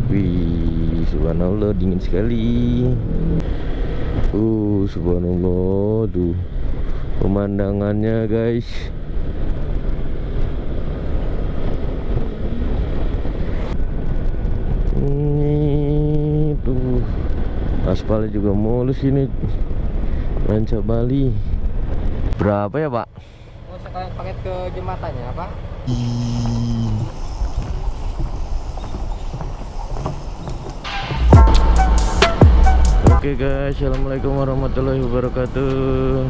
Wih, subhanallah dingin sekali. Subhanallah tuh pemandangannya guys. Ini tuh aspalnya juga mulus ini. Ranca Bali. Berapa ya, Pak? Oh, sekalian paket ke jembatannya, Pak. Oke guys, assalamualaikum warahmatullahi wabarakatuh.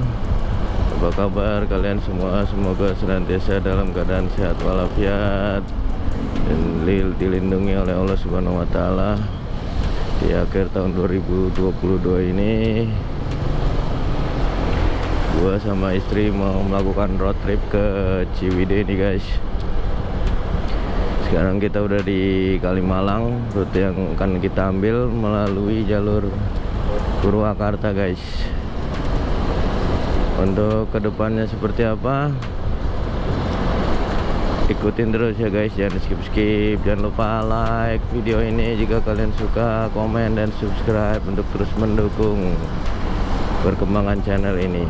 Apa kabar kalian semua? Semoga senantiasa dalam keadaan sehat walafiat dan dilindungi oleh Allah Subhanahu wa taala. Di akhir tahun 2022 ini gua sama istri mau melakukan road trip ke Ciwidey nih guys. Sekarang kita udah di Kalimalang. Rute yang akan kita ambil melalui jalur Purwakarta guys. Untuk kedepannya seperti apa, ikutin terus ya guys, jangan skip. Jangan lupa like video ini jika kalian suka, komen dan subscribe untuk terus mendukung perkembangan channel ini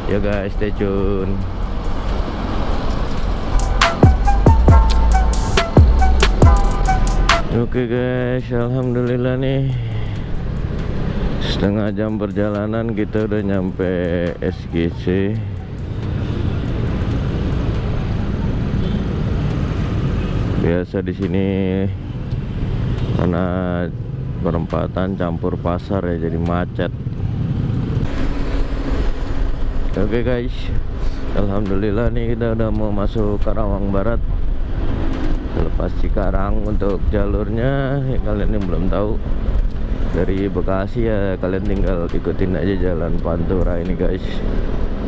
ya guys. Stay tune. Oke guys, alhamdulillah nih, setengah jam perjalanan kita udah nyampe SGC. Biasa di sini karena perempatan campur pasar ya, jadi macet. Oke guys, alhamdulillah nih kita udah mau masuk Karawang Barat. Lepas Cikarang untuk jalurnya ya, kalian yang belum tahu dari Bekasi ya kalian tinggal ikutin aja jalan Pantura ini guys,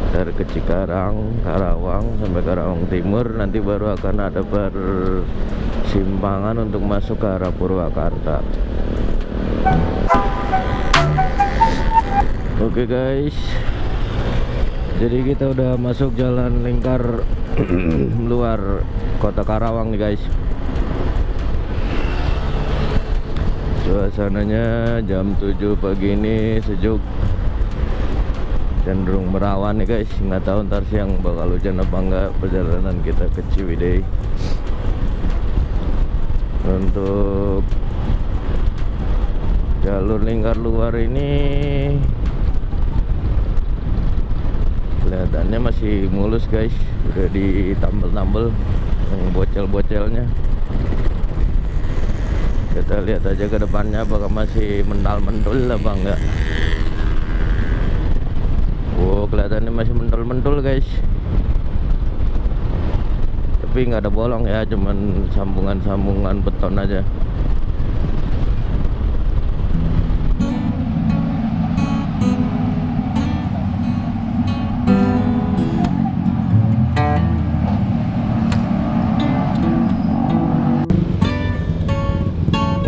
dari ke Cikarang, Karawang sampai Karawang Timur, nanti baru akan ada persimpangan untuk masuk ke arah Purwakarta. Oke guys, jadi kita udah masuk jalan lingkar luar kota Karawang nih guys. Suasananya jam 7 pagi ini sejuk, cenderung merawan nih guys. Nggak tahu ntar siang bakal hujan apa enggak perjalanan kita ke Ciwidey. Untuk jalur lingkar luar ini kelihatannya masih mulus guys, udah ditambel-tambel yang bocel-bocelnya. Kita lihat aja ke depannya apakah masih mental-mentul apa enggak. Wow, kelihatannya masih mentul-mentul guys, tapi nggak ada bolong ya, cuman sambungan-sambungan beton aja.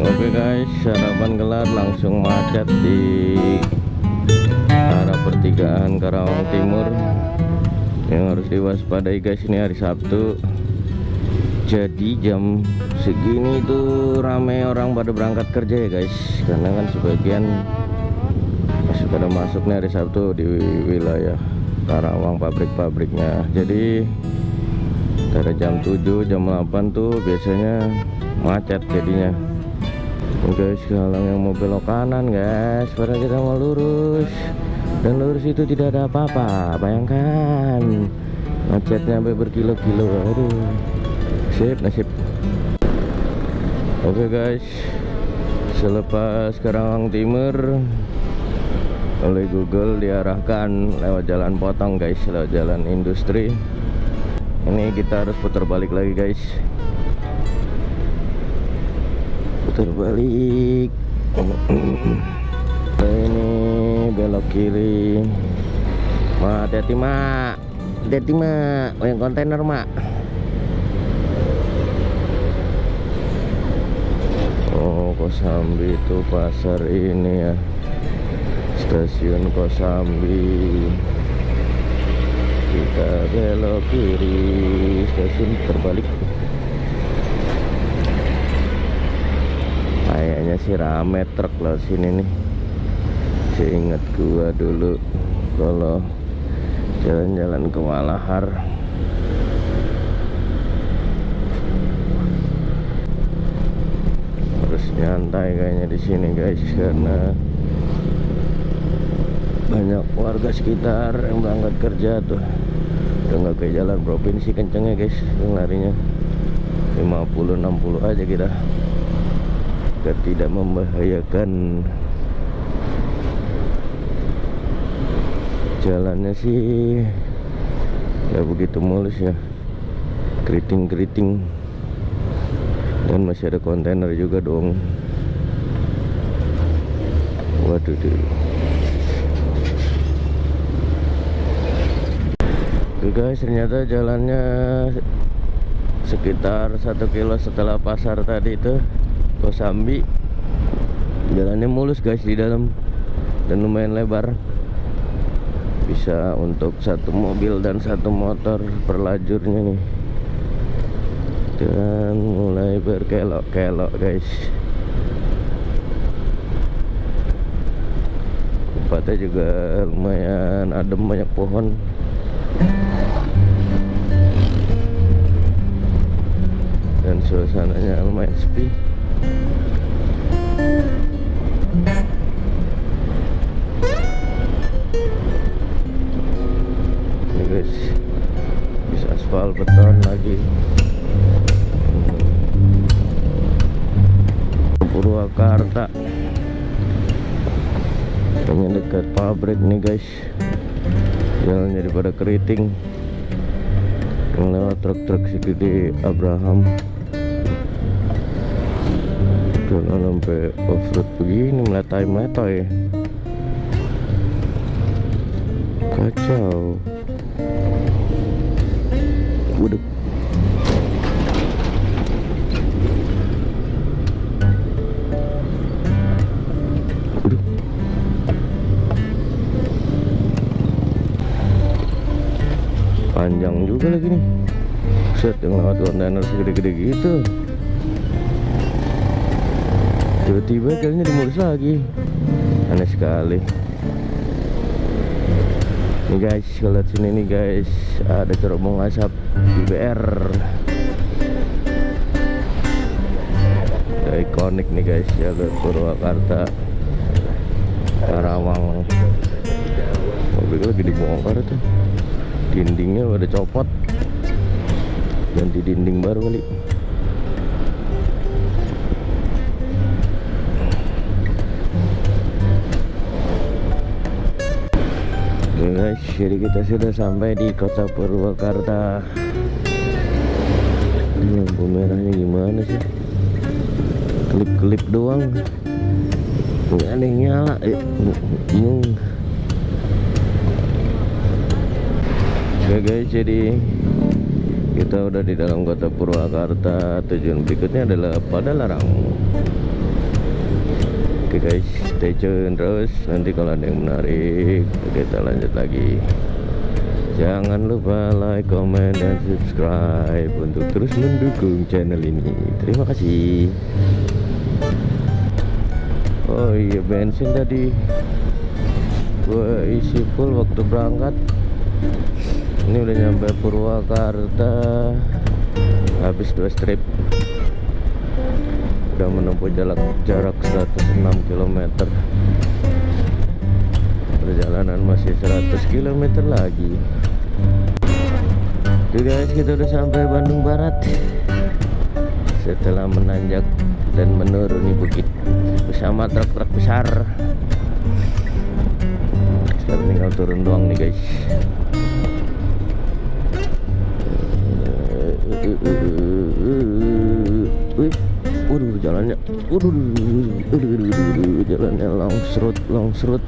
Oke guys, sarapan kelar langsung macet di arah pertigaan Karawang Timur. Yang harus diwaspadai guys, ini hari Sabtu, jadi jam segini tuh rame orang pada berangkat kerja ya guys, karena kan sebagian masih pada masuk nih hari Sabtu di wilayah Karawang, pabrik-pabriknya. Jadi dari jam 7 jam 8 tuh biasanya macet jadinya. Guys, halang yang mau belok kanan guys, padahal kita mau lurus, dan lurus itu tidak ada apa-apa. Bayangkan macetnya sampai berkilo-kilo. Aduh, nasib. Oke guys, selepas Karawang Timur oleh Google diarahkan lewat jalan potong guys, lewat jalan industri. Ini kita harus putar balik lagi guys, putar balik. Ini belok kiri. Hati-hati mak, hati-hati mak, yang kontainer mak. Oh, Kosambi itu pasar ini ya, stasiun Kosambi. Kita belok kiri, stasiun terbalik. masih rame truk lewat sini nih. Seingat gua dulu kalau jalan-jalan ke Malahar. Harus nyantai kayaknya di sini guys, karena banyak warga sekitar yang berangkat kerja tuh. Udah nggak kayak jalan provinsi kencengnya guys, yang larinya 50-60 aja kita, agar tidak membahayakan. Jalannya sih ya begitu mulus ya, keriting-keriting, dan masih ada kontainer juga dong. Waduh deh. Oke guys, ternyata jalannya sekitar 1 kilo setelah pasar tadi itu, Kosambi. Jalannya mulus guys di dalam dan lumayan lebar, bisa untuk 1 mobil dan 1 motor per lajurnya nih. Dan mulai berkelok-kelok guys. Tempatnya juga lumayan adem, banyak pohon. Dan suasananya lumayan sepi. Ini guys, bisa aspal beton lagi. Purwakarta, kayaknya dekat pabrik nih guys. Jalannya daripada keriting, lewat truk-truk segede Abraham. Jalan sampai off-road begini, meletai-meletai, kacau. Waduh. Panjang juga lagi nih. Set, yang lewat kontainer segede-gede gitu. Tiba-tiba kayaknya dimulus lagi. Aneh sekali. Nih guys, kalau lihat sini nih guys, ada cerobong asap IBR. Ya, ikonik nih guys, jalur Purwakarta Karawang. Mobilnya lagi dibongkar tuh. Dindingnya udah copot, ganti dinding baru kali. Oke guys, jadi kita sudah sampai di kota Purwakarta. Ini lampu merahnya gimana sih? Kelip-kelip doang, nggak ada yang nyala. Bingung. Oke guys, jadi kita udah di dalam kota Purwakarta. Tujuan berikutnya adalah Padalarang. Oke guys, stay tune terus. Nanti kalau ada yang menarik kita lanjut lagi. Jangan lupa like, comment, dan subscribe untuk terus mendukung channel ini. Terima kasih. Oh iya, bensin tadi gua isi full waktu berangkat. Ini udah nyampe Purwakarta, habis 2 strip. Udah menempuh jarak 106 km. Perjalanan masih 100 km lagi. Oke guys, kita udah sampai Bandung Barat. Setelah menanjak dan menuruni bukit bersama truk-truk besar. Sekarang tinggal turun doang nih guys. Waduh, jalannya, jalannya longsrut.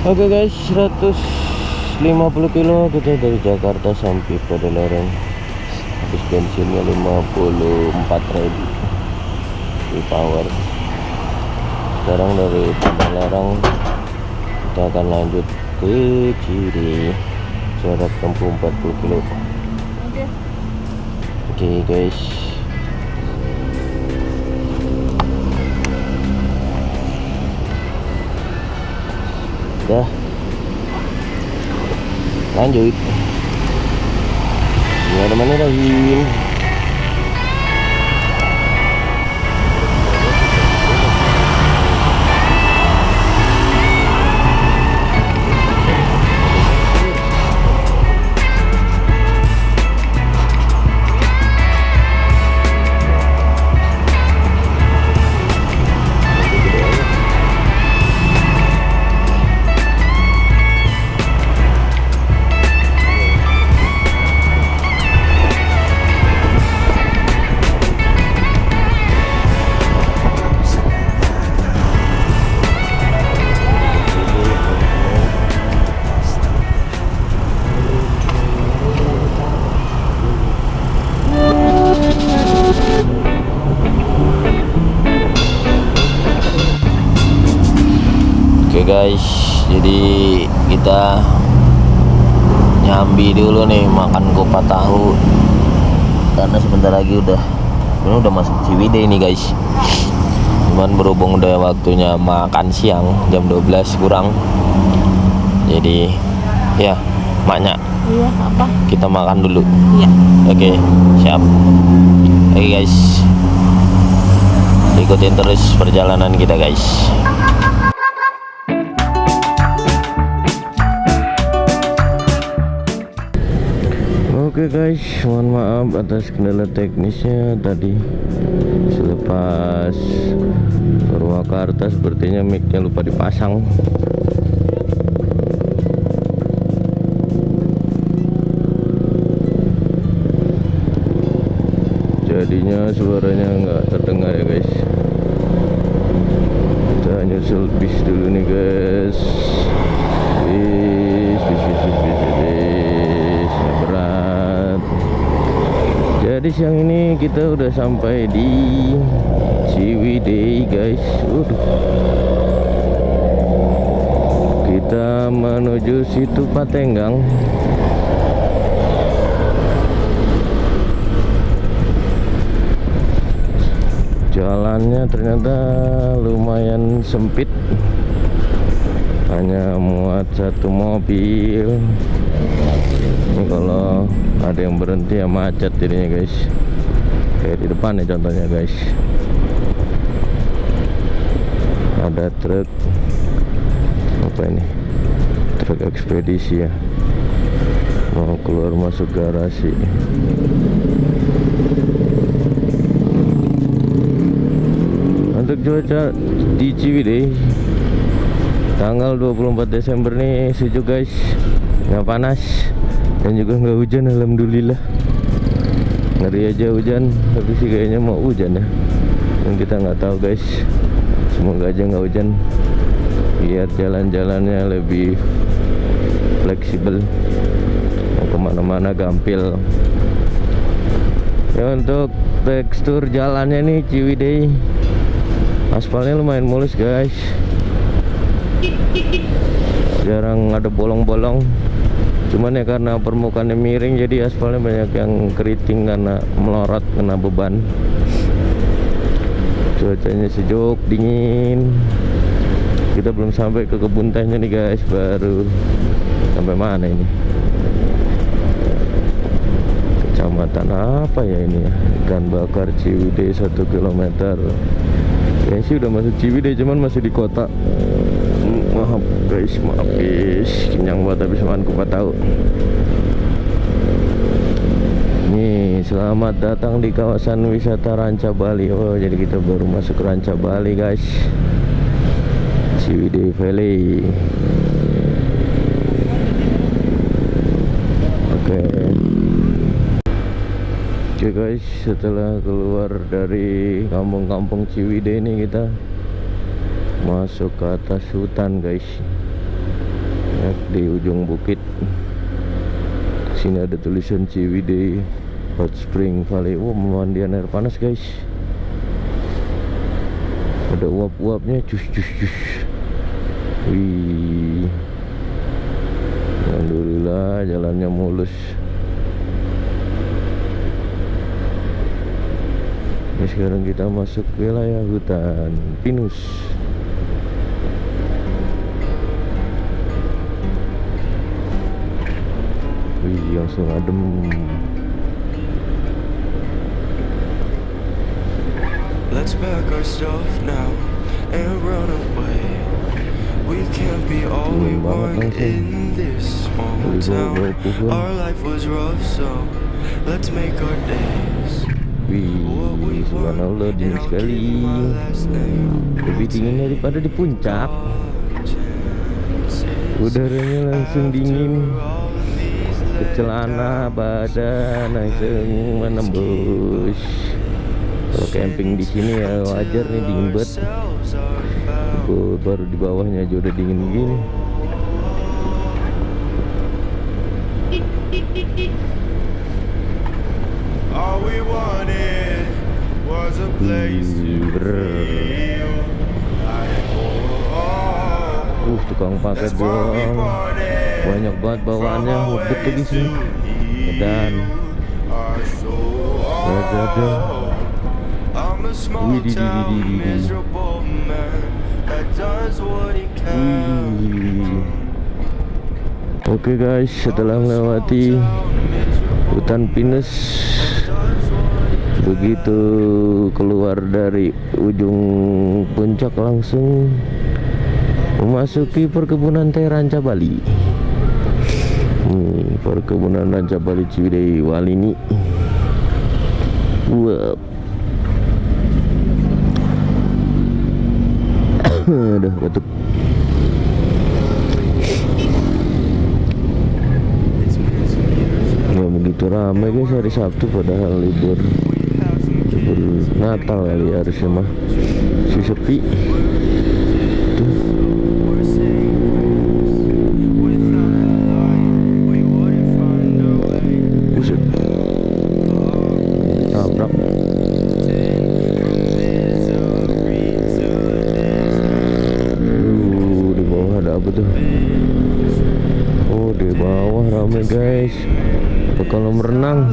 Oke guys, 150 kilo kita dari Jakarta sampai Padalarang. Habis bensinnya 54.000 di power. Sekarang dari Padalarang kita akan lanjut ke Ciri, jarak tempuh 40 kilo. Oke guys, dah lanjut. Bismillahirrahmanirrahim. Oke guys, jadi kita nyambi dulu nih, makan kupat tahu karena sebentar lagi udah masuk Ciwidey nih guys. Cuman berhubung udah waktunya makan siang jam 12 kurang, jadi ya maknya Iya, apa? kita makan dulu. Iya. Oke, siap. Oke guys, ikutin terus perjalanan kita guys. Oke guys, mohon maaf atas kendala teknisnya tadi. Selepas Purwakarta sepertinya mic-nya lupa dipasang. Jadinya suaranya nggak terdengar ya guys. Kita nyusul bis dulu nih guys. Bis berat. Jadi siang ini kita udah sampai di Ciwidey guys. Kita menuju situ Patenggang. Jalannya ternyata lumayan sempit, hanya muat satu mobil. Ini kalau ada yang berhenti ya macet jadinya guys, kayak di depan ya contohnya guys. Ada truk apa ini, truk ekspedisi ya, mau keluar masuk garasi. Untuk cuaca di Ciwidey tanggal 24 Desember nih sejuk guys, nggak panas dan juga nggak hujan, alhamdulillah. Ngeri aja hujan, tapi sih kayaknya mau hujan ya, dan kita nggak tahu guys. Semoga aja nggak hujan biar jalan-jalannya lebih fleksibel, mau kemana-mana gampil ya. Untuk tekstur jalannya nih Ciwidey, aspalnya lumayan mulus guys, jarang ada bolong-bolong. Cuman ya karena permukaannya miring, jadi aspalnya banyak yang keriting karena melorot kena beban. Cuacanya sejuk, dingin. Kita belum sampai ke kebun tehnya nih guys, baru sampai mana ini? Kecamatan apa ya ini ya? Ikan Bakar Ciwidey 1 km. Ya sih udah masuk Ciwidey, cuman masih di kota. Maaf guys, maaf guys, kenyang banget habis makan kupat tahu. Nih, selamat datang di kawasan wisata Ranca Bali. Oh, jadi kita baru masuk Ranca Bali guys, Ciwidey Valley. Oke guys, setelah keluar dari kampung-kampung Ciwidey ini kita masuk ke atas hutan guys. di ujung bukit. Sini ada tulisan Ciwidey Hot Spring Valley. Pemandian air panas guys. Ada uap-uapnya, cus. Wih, alhamdulillah jalannya mulus. Ini sekarang kita masuk wilayah hutan pinus. Wih, langsung adem. Let's pack our stuff now and run away. We can't be all we want in this small town. Our life was rough, so let's make our days. Wih, subhanallah, dingin sekali. Lebih dingin daripada di puncak. Udaranya langsung dingin. Ke celana, badan langsung menembus. Kalau camping di sini ya wajar nih, dingin banget. Baru di bawahnya aja udah dingin gini. All we wanted was a place to feel like home. Tukang paket doang. Banyak banget bawaannya, mudet lagi sini. Dan ada. I'm a small town miserable man that does what he can. Oke guys, setelah melewati hutan pinus, begitu keluar dari ujung puncak langsung memasuki perkebunan teh Ranca Bali. Perkebunan Ranca Bali Ciwidey Walini. Wow. Aduh, batuk. Nggak begitu ramai guys hari Sabtu, padahal libur Natal kali ya, harusnya mah si sepi. Tuh. Buset. Tabrak. Di bawah ada apa tuh? Oh, di bawah ramai guys. Kalau merenang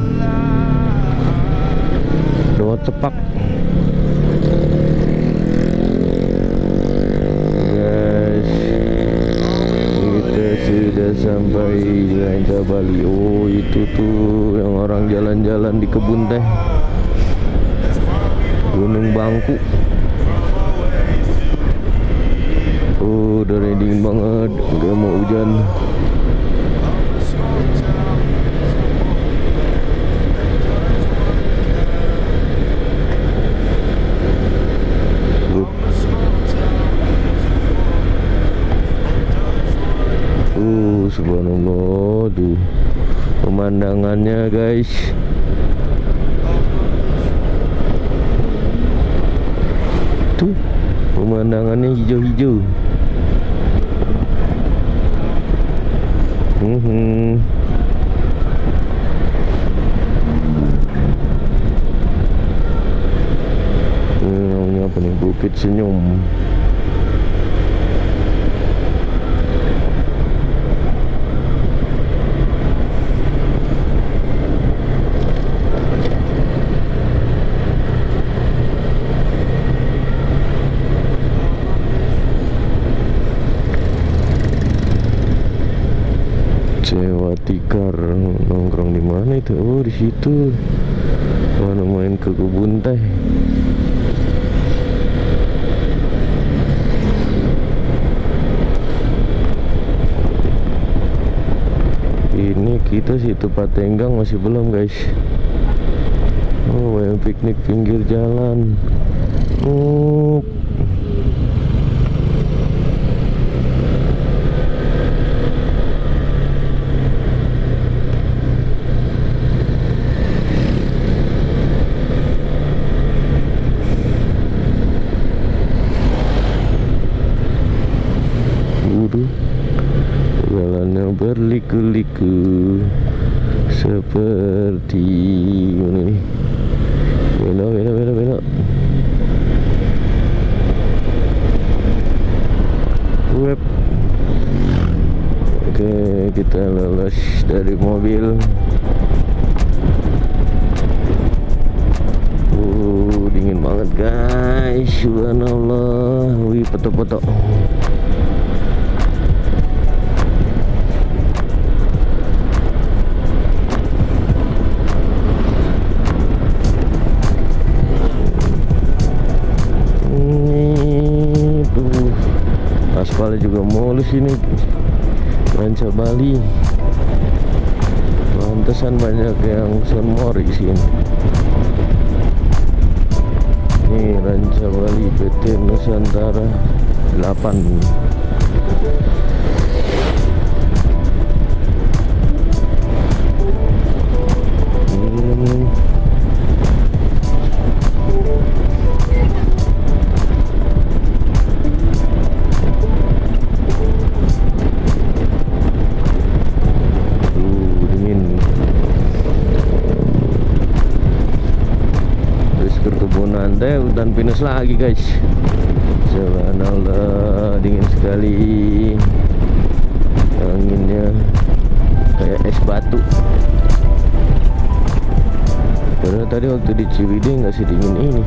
doa tepak guys. Kita sudah sampai di Ranca Bali. Oh, itu tuh yang orang jalan-jalan di kebun teh, Gunung Bangku. Oh, udah dingin banget, nggak mau hujan. Subhanallah, tuh pemandangannya guys. Tuh pemandangannya hijau-hijau. Ini namanya apa nih? Bukit Senyum. Sewa tikar, nongkrong di mana itu? Oh, di situ. Mana main ke kebun teh. Ini kita situ Patenggang masih belum guys. Oh, yang piknik pinggir jalan. Oh. liku-liku seperti mana nih? Belok. Web. Oke, kita lolos dari mobil. Dingin banget guys, subhanallah. Wih, foto-foto. Aspalnya juga mulus ini, Ranca Bali. Pantesan banyak yang semori di sini. Ini Ranca Bali PT Nusantara 8. Hutan pinus lagi guys, subhanallah, dingin sekali, anginnya kayak es batu. Padahal tadi waktu di Ciwidey nggak sedingin ini.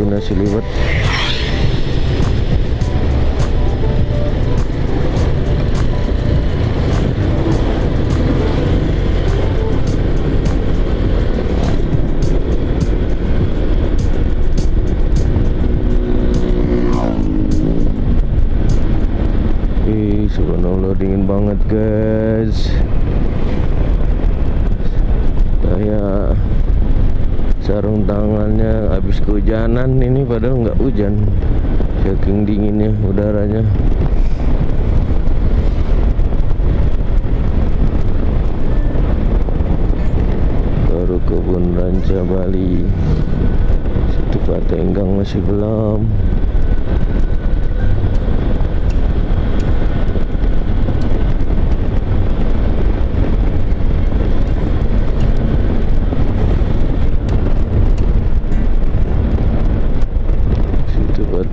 Nasi liwet. Subhanallah, dingin banget guys. Kayak sarung tangannya habis kehujanan ini, padahal nggak hujan, saking dinginnya udaranya. Baru kebun Ranca Bali, situ Patenggang masih belum.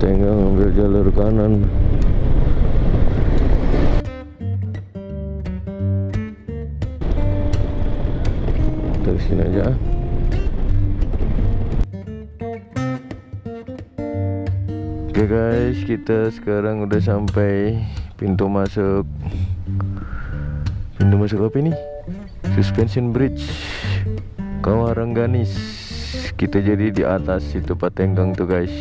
Tengah ambil jalur kanan. Terus sini aja. Oke guys, kita sekarang udah sampai pintu masuk apa ini? Suspension Bridge Kawarengganis. Kita jadi di atas situ Patenggang tuh guys.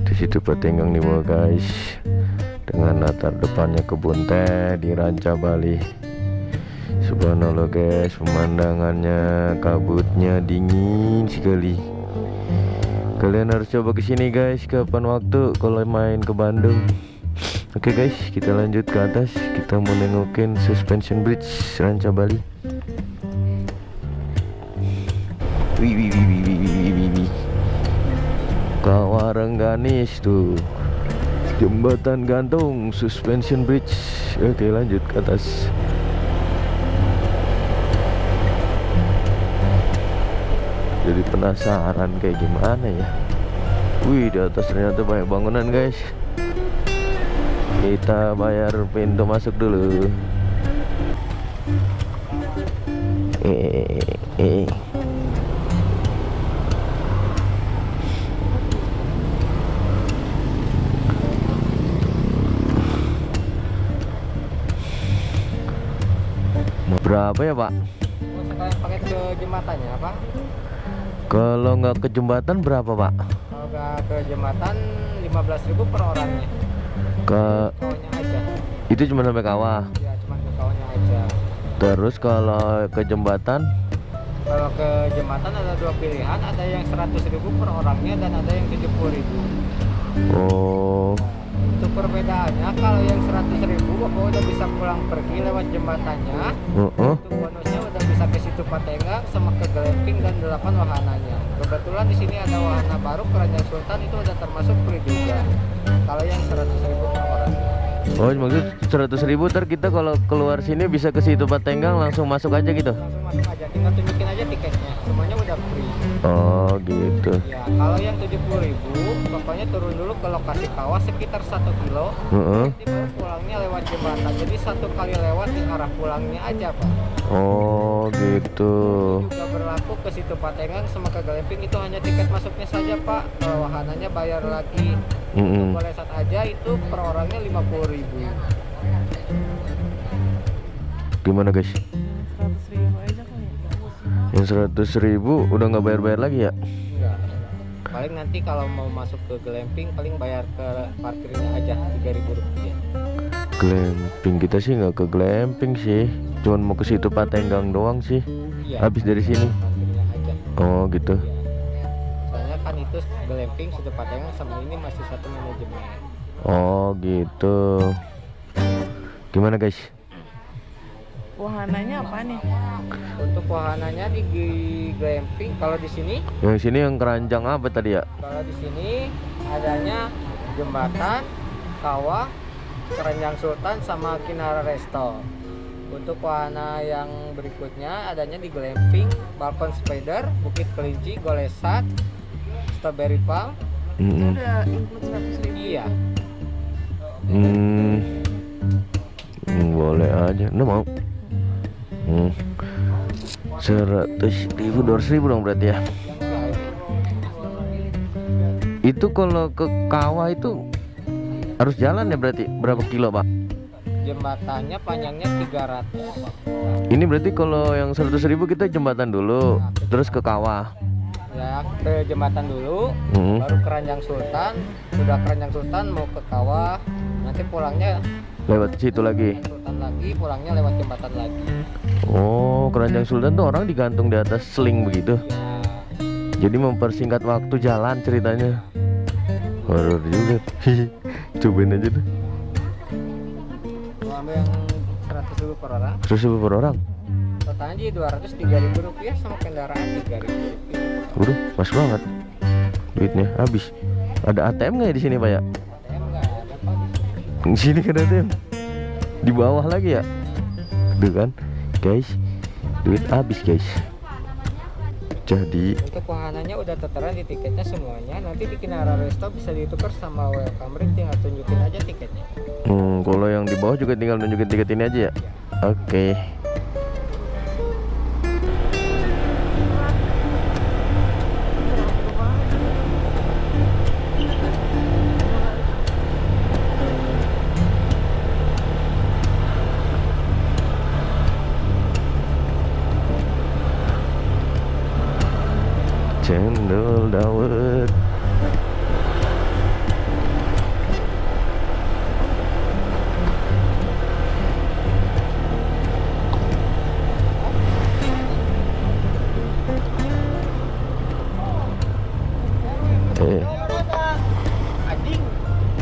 Di situ Patenggang nih bawah guys, dengan latar depannya kebun teh di Ranca Bali. Subhanallah guys, pemandangannya, kabutnya dingin sekali. Kalian harus coba kesini guys, kapan waktu kalau main ke Bandung. Oke guys, kita lanjut ke atas. Kita mau nengokin Suspension Bridge Ranca Bali. Wih. Kawarengganis tuh, jembatan gantung Suspension Bridge. Oke, lanjut ke atas. Jadi penasaran kayak gimana ya. Wih, di atas ternyata banyak bangunan guys. Kita bayar pintu masuk dulu. Berapa ya pak? Sekalian paket ke jembatannya apa? Kalau nggak ke jembatan berapa pak? Kalau nggak ke jembatan 15.000 per orangnya. Ke Kawahnya aja. itu cuma sampai kawah. Ya cuma ke kawahnya aja. Terus kalau ke jembatan Kalau ke jembatan ada dua pilihan, ada yang 100.000 per orangnya dan ada yang 70.000. Oh, Untuk perbedaannya, kalau yang 100.000 Bapak udah bisa pulang pergi lewat jembatannya. Untuk bonusnya udah bisa ke situ Patenggang sama ke glamping dan 8 wahananya. Kebetulan di sini ada wahana baru Keranjang Sultan, itu udah termasuk free juga. Kalau yang 100.000 per orangnya. oh maksud 100.000 ntar kita kalau keluar sini bisa ke situ Patenggang langsung masuk aja gitu. Langsung masuk aja, tinggal tunjukin aja tiketnya. Semuanya udah free. Oh gitu. Ya, kalau yang 70.000, pokoknya turun dulu ke lokasi kawah sekitar 1 kilo. Nanti baru pulangnya lewat jembatan. Jadi satu kali lewat di arah pulangnya aja, Pak. Oh gitu. Juga berlaku ke situ Patenggang sama ke glamping, itu hanya tiket masuknya saja, Pak. Wahananya bayar lagi. Untuk boleh saat aja itu per orangnya 50.000. Gimana guys? 100.000 aja kali ya. Yang 100.000 udah nggak bayar-bayar lagi ya? Enggak. Paling nanti kalau mau masuk ke glamping paling bayar ke parkirnya aja 3.000 rupiah. Glamping kita sih nggak ke glamping sih, cuman mau ke situ Patenggang doang sih. Iya. Habis dari sini. Parkirnya aja. Oh gitu. Iya. Soalnya kan itu glamping sudah Patenggang sama ini masih satu manajemen. Oh gitu. Gimana guys? Wahananya apa nih? Untuk wahananya di glamping, kalau di sini, Yang sini yang keranjang apa tadi ya? kalau di sini adanya jembatan, kawah, Keranjang Sultan sama Kinara Resto. Untuk wahana yang berikutnya adanya di glamping, Balkon Spider, Bukit Kelinci, Golesat, Strawberry Palm. Itu udah include 100.000. Iya. Boleh aja. Nggak mau. 100.000, 200.000 dong berarti ya. Itu kalau ke kawah itu harus jalan ya berarti berapa kilo Pak? Jembatannya panjangnya 300. Ini berarti kalau yang 100.000 kita jembatan dulu, terus ke kawah. Ya, ke jembatan dulu, baru Keranjang Sultan. Sudah Keranjang Sultan mau ke kawah, nanti pulangnya Lewat situ lagi. Sultan lagi, pulangnya lewat jembatan lagi. Oh, Keranjang Sultan tuh orang digantung di atas seling begitu. Ya, Jadi mempersingkat waktu jalan ceritanya. Horor juga. Cobain aja tuh. mau ambil yang 100.000 per orang. 100.000 per orang. Totalnya jadi 203.000 rupiah sama kendaraan 3.000 rupiah. Waduh, pas banget. Duitnya habis. Ada ATM nggak ya di sini Pak ya? ATM nggak ada Pak di sini. Di sini kan ATM. Di bawah lagi ya. Tuh kan, guys. Duit habis guys. Jadi Untuk wahananya udah tertera di tiketnya semuanya. Nanti di Kinara Resto bisa ditukar sama welcome ring, tinggal tunjukin aja tiketnya. kalau yang di bawah juga tinggal nunjukin tiket ini aja ya. Oke. Cendol dawet.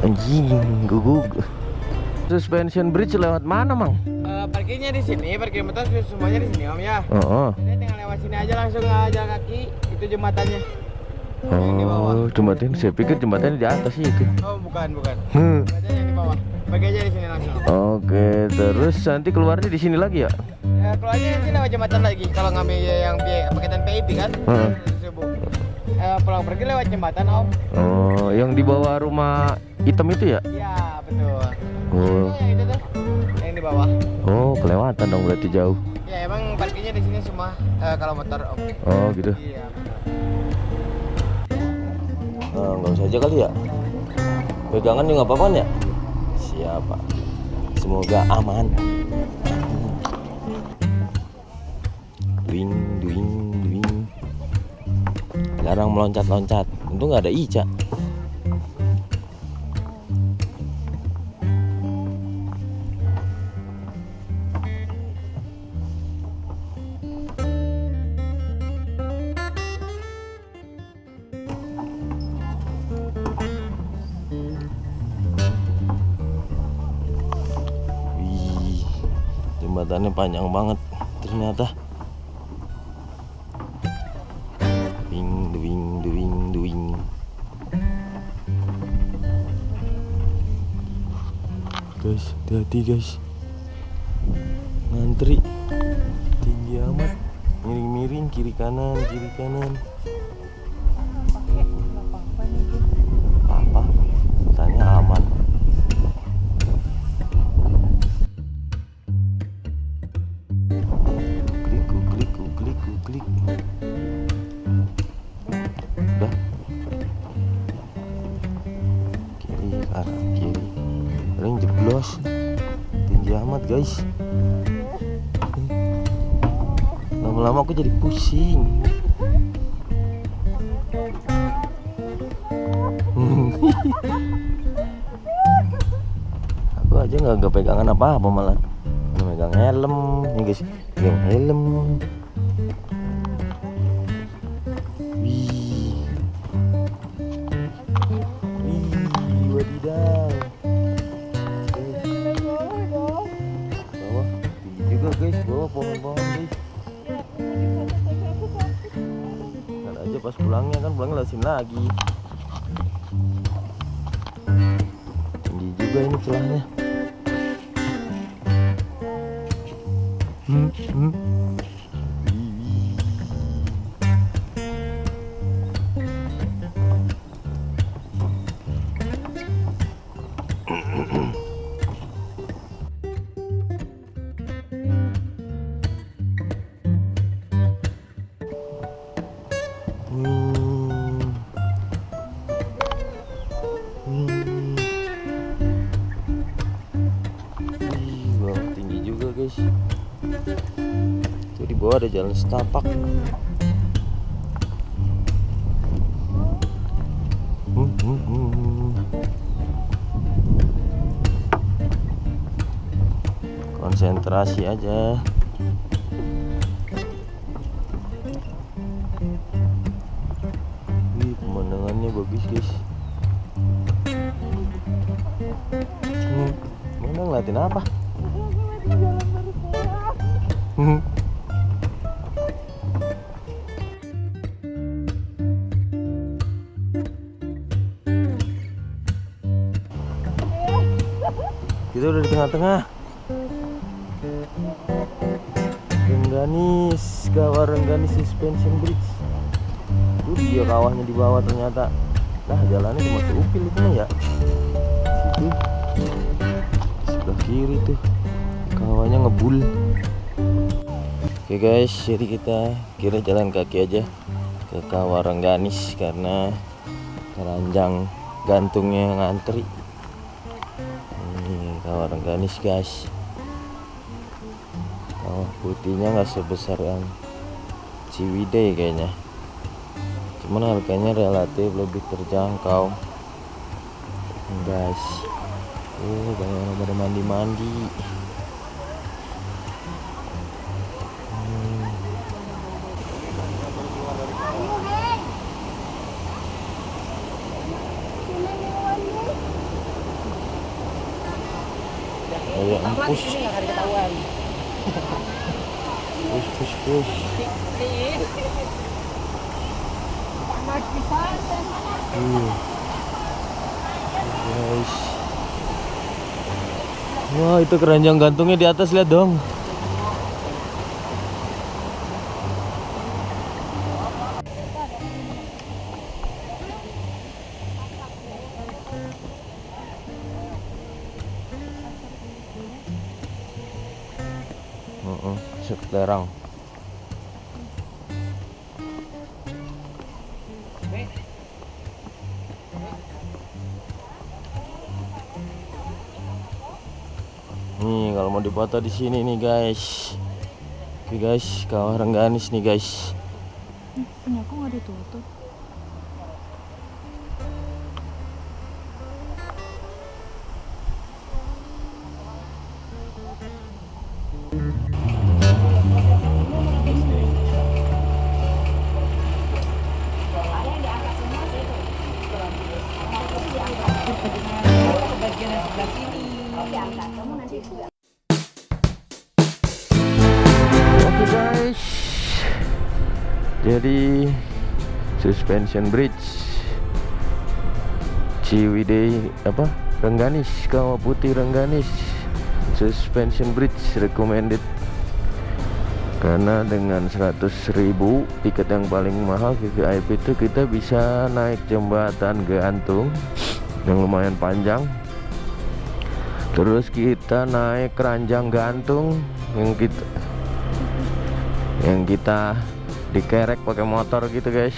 Anjing, guguk. Suspension bridge lewat mana, Mang? Parkirnya di sini, parkir motor semuanya di sini Om ya. Oh, Jadi tinggal lewat sini aja langsung jalan kaki, itu jembatannya. oh, jembatan. Saya pikir jembatannya di atas sih itu. Oh bukan. Jembatannya yang di bawah. Pergi aja di sini langsung. Oke, terus nanti keluarnya di sini lagi ya? Keluarnya nanti lewat jembatan lagi. Kalau ngambil yang paketan PIP kan, 100.000. Pulang pergi lewat jembatan Om. Oh, yang di bawah rumah hitam itu ya? Iya betul. Oh, Yang itu tuh, yang di bawah. oh, kelewatan dong berarti jauh. Ya emang parkirnya di sini semua kalau motor Om. Oh, gitu. Iya. Nggak usah aja kali ya. Pegangan nih nggak apa-apa ya. Siapa? Semoga aman. Duing, duing, duing. Larang meloncat-loncat. Untung nggak ada Ica. jembatannya panjang banget ternyata. Duing. Guys, hati-hati guys. Ngantri tinggi amat, miring-miring kiri kanan. Apa? Tanya aman. Klik. Udah. Kiri. Paling jeblos. Tinggi amat guys. Lama-lama aku jadi pusing. Aku aja nggak pegangan apa-apa malah. Megang helm, nih guys, pegang helm. Wadidaw. Bawah tinggi juga guys, bawah pohon-pohon guys. Ntar aja pas pulangnya lesin lagi. Tinggi juga ini celahnya. Tinggi juga guys. Tuh di bawah ada jalan setapak. Konsentrasi aja. Wih, pemandangannya bagus guys. Mana ngeliatin apa? Kita udah di tengah-tengah. Kawah Rengganis Suspension Bridge. Itu dia kawahnya di bawah ternyata. Nah, jalannya cuma seupil itu ya. Situ. Sebelah kiri tuh. Kawahnya ngebul. Oke guys, jadi kita kira jalan kaki aja ke Kawah Rengganis karena keranjang gantungnya ngantri. Ini Kawah Rengganis guys. Kawah putihnya nggak sebesar yang Ciwidey kayaknya, cuman harganya relatif lebih terjangkau guys. Banyak orang pada mandi-mandi. Kayak empus. Push. Guys. Wah, itu keranjang gantungnya di atas, lihat dong. Lerang. Nih kalau mau dipoto di sini nih guys. Oke guys, Kawah Rengganis nih guys. Punya aku nggak ditutup. Jadi suspension bridge Ciwidey Rengganis, Kawah Putih Rengganis suspension bridge recommended. Karena dengan 100.000 tiket yang paling mahal VVIP itu kita bisa naik jembatan gantung yang lumayan panjang. Terus kita naik keranjang gantung yang kita dikerek pakai motor gitu guys.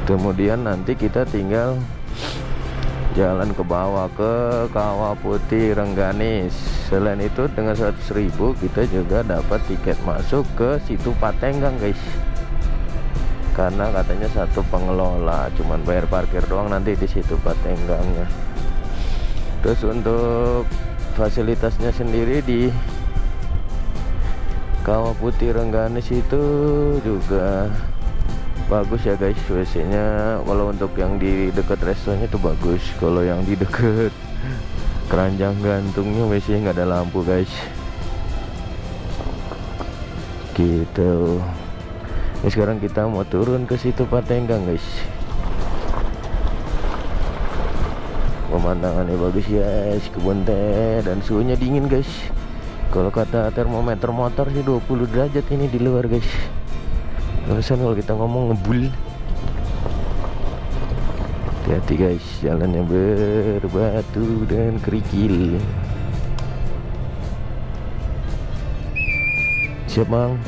Kemudian nanti kita tinggal jalan ke bawah ke Kawah Putih Rengganis. Selain itu dengan 100.000 kita juga dapat tiket masuk ke situ Patenggang guys. Karena katanya satu pengelola, cuman bayar parkir doang nanti di situ Patenggangnya. Terus untuk fasilitasnya sendiri di Kawah Putih Rengganis itu juga bagus ya guys. WC-nya kalau untuk yang di dekat restorannya itu bagus. Kalau yang di dekat keranjang gantungnya WC-nya nggak ada lampu guys. Gitu. Ini sekarang kita mau turun ke situ Patenggang guys. Pemandangannya bagus guys, kebun teh dan suhunya dingin guys. Kalau kata termometer motor sih 20 derajat ini di luar guys. Terusan kalau kita ngomong ngebul. Hati-hati guys, jalannya berbatu dan kerikil. Siap Bang.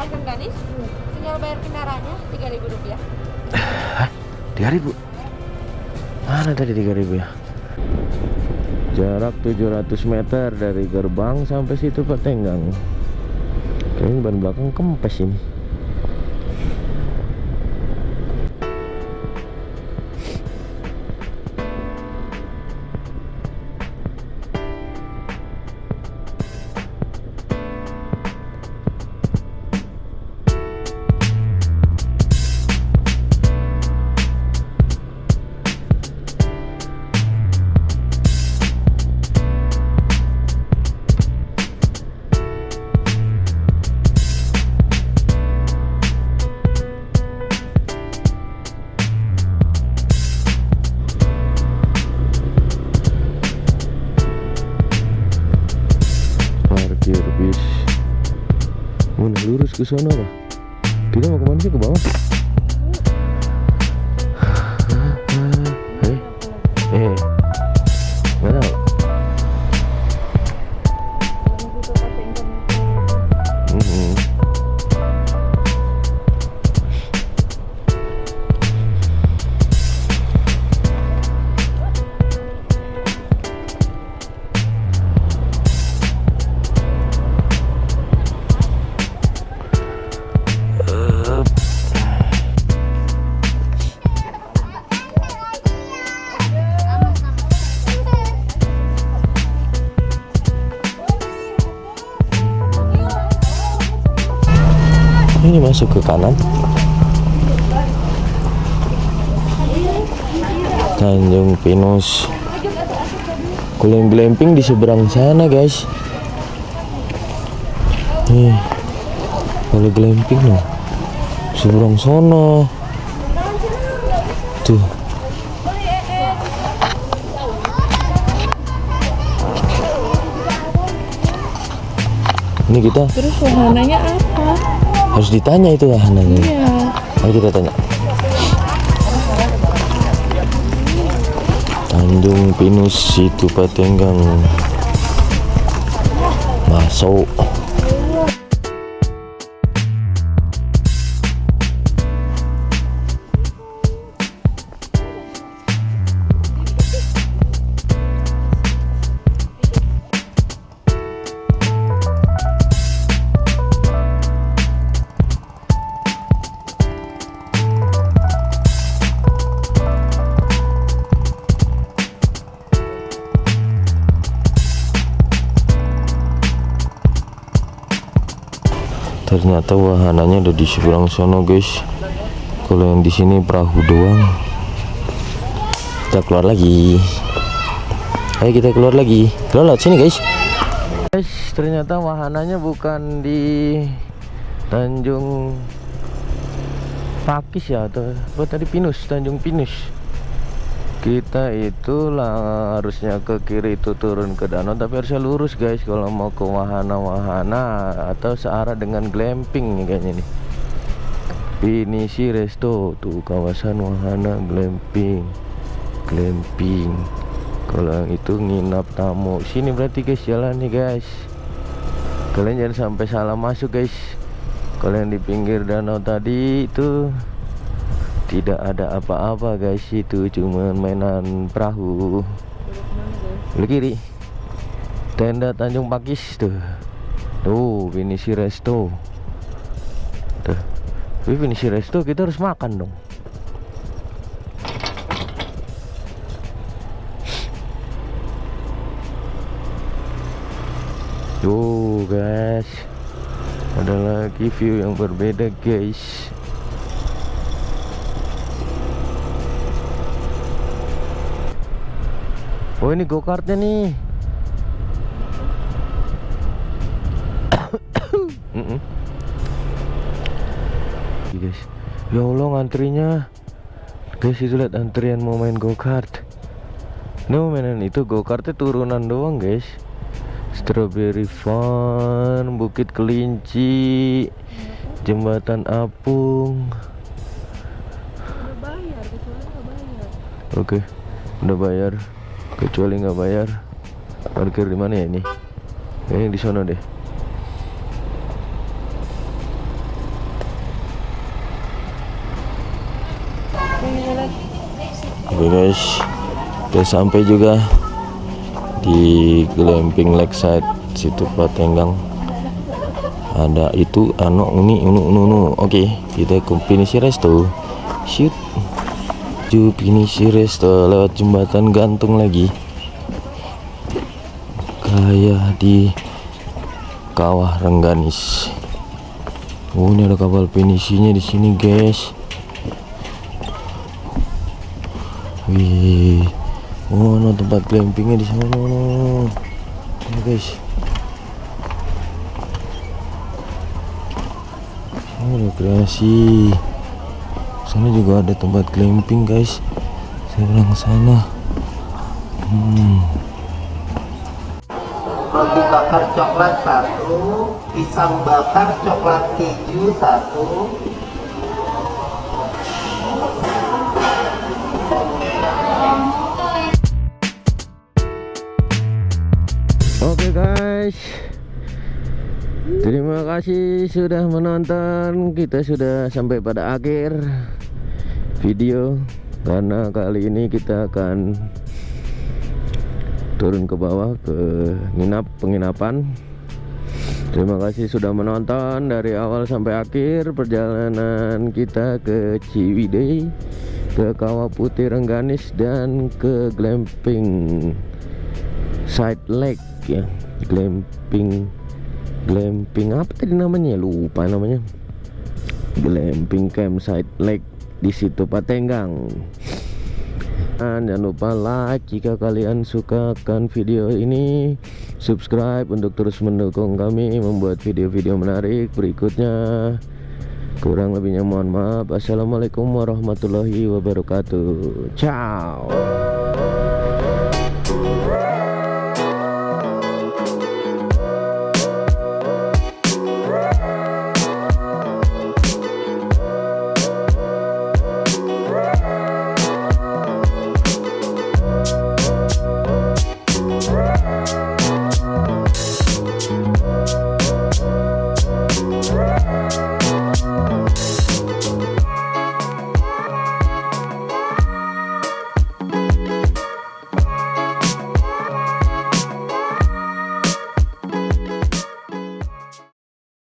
Rengganis tinggal bayar kendaraannya Rp3.000. Hah? 3.000? Mana tadi 3.000 ya? Jarak 700 meter dari gerbang sampai situ Patenggang. Kayaknya ban belakang kempes ini. Bis mau lurus ke sana apa? Kita mau kemana sih, ke bawah? Nggak tahu. Ini masuk ke kanan. Tanjung Pinus. Glamping di seberang sana guys. Nih, kalau glamping loh, seberang sono. Tuh. Ini kita. Terus wahananya apa? Harus ditanya itu wahananya. Iya. Ayo kita tanya. Tanjung Pinus situ Patenggang. Masuk. Ternyata wahananya ada di seberang sono guys. Kalau yang di sini perahu doang. Kita keluar lagi. Ayo kita keluar lagi. Keluar sini guys. Guys, ternyata wahananya bukan di Tanjung Pakis ya, atau apa tadi, Pinus, Tanjung Pinus. Kita itu harusnya ke kiri itu turun ke danau, tapi harusnya lurus guys kalau mau ke wahana-wahana atau searah dengan glamping nih kayaknya nih. Pinisi Resto tuh kawasan wahana glamping. Kalau yang itu nginap tamu. Sini berarti guys jalan nih guys. Kalian jangan sampai salah masuk guys. Kalau yang di pinggir danau tadi itu tidak ada apa-apa guys, itu cuma mainan perahu. Belok kiri, tenda Tanjung Pakis tuh. Tuh Pinisi Resto. Tuh, Pinisi Resto kita harus makan dong. Tuh guys, ada lagi view yang berbeda guys. Oh ini go-kartnya nih. Guys, ya Allah ngantrinya. Guys itu lihat antrian mau main go-kart. No mainan itu go-kartnya turunan doang guys. Strawberry Fun, Bukit Kelinci, Jembatan Apung. Udah bayar, kecuali nggak bayar. Oke, udah bayar. Kecuali nggak bayar. Parkir di mana ya ini? Kayaknya di sana deh. Oke guys, udah sampai juga di glamping Lakeside situ Patenggang. Ada itu unu. Oke, kita ke Pinisi Resto. Shoot. Pinisi Resto lewat jembatan gantung lagi, kayak di Kawah Rengganis. Oh ini ada kapal pinisinya di sini guys. Wih, oh no, tempat glampingnya di sana no. Ini guys, oh rekreasi. Sana juga ada tempat glamping guys. Saya bilang sana. Roti bakar coklat 1, pisang bakar coklat keju 1. Oke guys, terima kasih sudah menonton. Kita sudah sampai pada akhir video, karena kali ini kita akan turun ke bawah ke penginapan. Terima kasih sudah menonton dari awal sampai akhir perjalanan kita ke Ciwidey, ke Kawah Putih Rengganis, dan ke glamping Side Lake ya. Glamping apa tadi namanya, lupa namanya. Glamping Campsite Lake di situ Patenggang. Jangan lupa like jika kalian suka akan video ini, subscribe untuk terus mendukung kami membuat video-video menarik berikutnya. Kurang lebihnya mohon maaf. Assalamualaikum warahmatullahi wabarakatuh. Ciao.